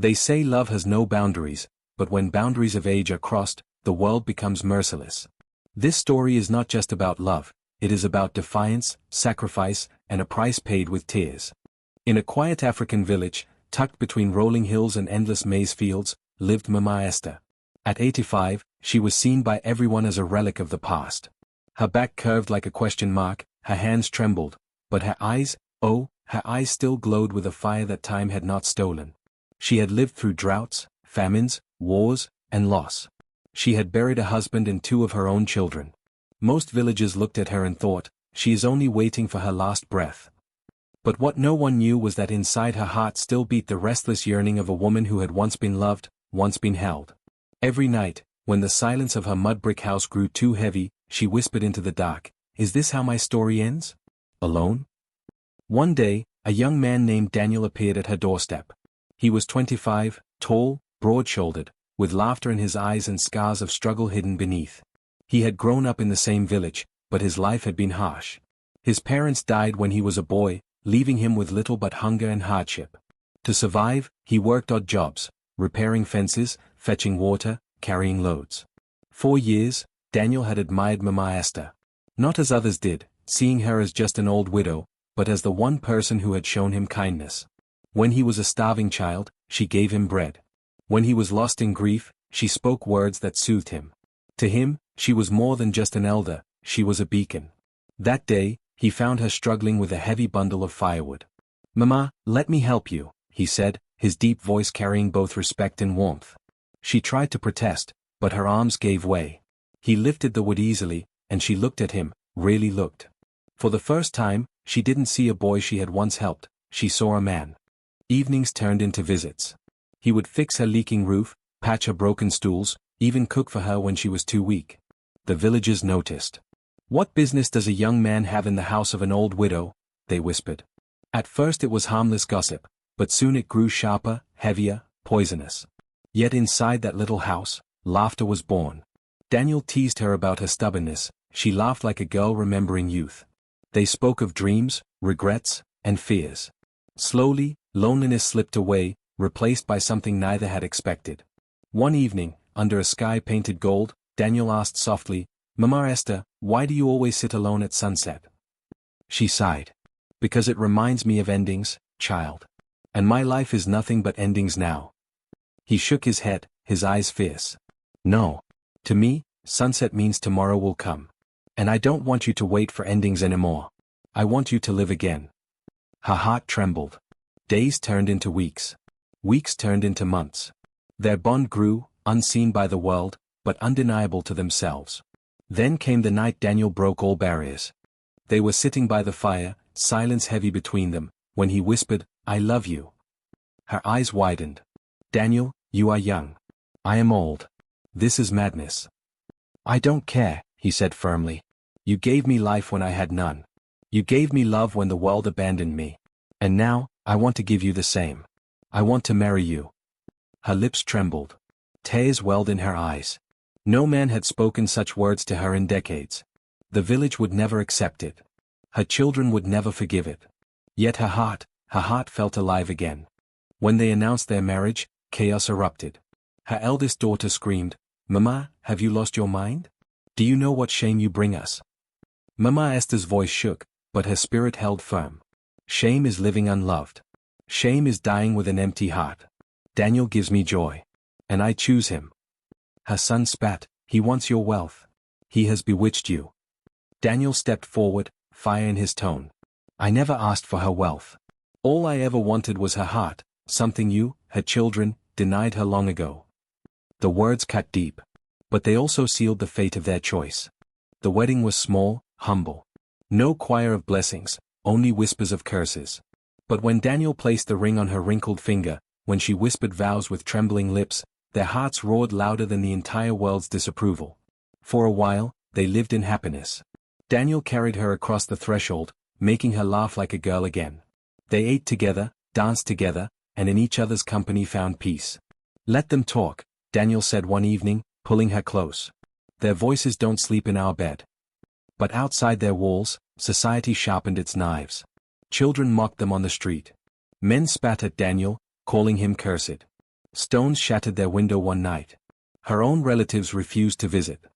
They say love has no boundaries, but when boundaries of age are crossed, the world becomes merciless. This story is not just about love, it is about defiance, sacrifice, and a price paid with tears. In a quiet African village, tucked between rolling hills and endless maize fields, lived Mama Esther. At 85, she was seen by everyone as a relic of the past. Her back curved like a question mark, her hands trembled, but her eyes, oh, her eyes still glowed with a fire that time had not stolen. She had lived through droughts, famines, wars, and loss. She had buried a husband and 2 of her own children. Most villagers looked at her and thought, she is only waiting for her last breath. But what no one knew was that inside her heart still beat the restless yearning of a woman who had once been loved, once been held. Every night, when the silence of her mud brick house grew too heavy, she whispered into the dark, "Is this how my story ends? Alone?" One day, a young man named Daniel appeared at her doorstep. He was 25, tall, broad-shouldered, with laughter in his eyes and scars of struggle hidden beneath. He had grown up in the same village, but his life had been harsh. His parents died when he was a boy, leaving him with little but hunger and hardship. To survive, he worked odd jobs, repairing fences, fetching water, carrying loads. For years, Daniel had admired Mama Esther. Not as others did, seeing her as just an old widow, but as the one person who had shown him kindness. When he was a starving child, she gave him bread. When he was lost in grief, she spoke words that soothed him. To him, she was more than just an elder, she was a beacon. That day, he found her struggling with a heavy bundle of firewood. "Mama, let me help you," he said, his deep voice carrying both respect and warmth. She tried to protest, but her arms gave way. He lifted the wood easily, and she looked at him, really looked. For the first time, she didn't see a boy she had once helped, she saw a man. Evenings turned into visits. He would fix her leaking roof, patch her broken stools, even cook for her when she was too weak. The villagers noticed. "What business does a young man have in the house of an old widow?" they whispered. At first it was harmless gossip, but soon it grew sharper, heavier, poisonous. Yet inside that little house, laughter was born. Daniel teased her about her stubbornness, she laughed like a girl remembering youth. They spoke of dreams, regrets, and fears. Slowly, loneliness slipped away, replaced by something neither had expected. One evening, under a sky painted gold, Daniel asked softly, "Mama Esther, why do you always sit alone at sunset?" She sighed. "Because it reminds me of endings, child. And my life is nothing but endings now." He shook his head, his eyes fierce. "No. To me, sunset means tomorrow will come. And I don't want you to wait for endings anymore. I want you to live again." Her heart trembled. Days turned into weeks. Weeks turned into months. Their bond grew, unseen by the world, but undeniable to themselves. Then came the night Daniel broke all barriers. They were sitting by the fire, silence heavy between them, when he whispered, "I love you." Her eyes widened. "Daniel, you are young. I am old. This is madness." "I don't care," he said firmly. "You gave me life when I had none. You gave me love when the world abandoned me. And now, I want to give you the same. I want to marry you." Her lips trembled. Tears welled in her eyes. No man had spoken such words to her in decades. The village would never accept it. Her children would never forgive it. Yet her heart felt alive again. When they announced their marriage, chaos erupted. Her eldest daughter screamed, "Mama, have you lost your mind? Do you know what shame you bring us?" Mama Esther's voice shook, but her spirit held firm. "Shame is living unloved. Shame is dying with an empty heart. Daniel gives me joy. And I choose him." Her son spat, "He wants your wealth. He has bewitched you." Daniel stepped forward, fire in his tone. "I never asked for her wealth. All I ever wanted was her heart, something you, her children, denied her long ago." The words cut deep. But they also sealed the fate of their choice. The wedding was small, humble. No choir of blessings, only whispers of curses. But when Daniel placed the ring on her wrinkled finger, when she whispered vows with trembling lips, their hearts roared louder than the entire world's disapproval. For a while, they lived in happiness. Daniel carried her across the threshold, making her laugh like a girl again. They ate together, danced together, and in each other's company found peace. "Let them talk," Daniel said one evening, pulling her close. "Their voices don't sleep in our bed." But outside their walls, society sharpened its knives. Children mocked them on the street. Men spat at Daniel, calling him cursed. Stones shattered their window one night. Her own relatives refused to visit.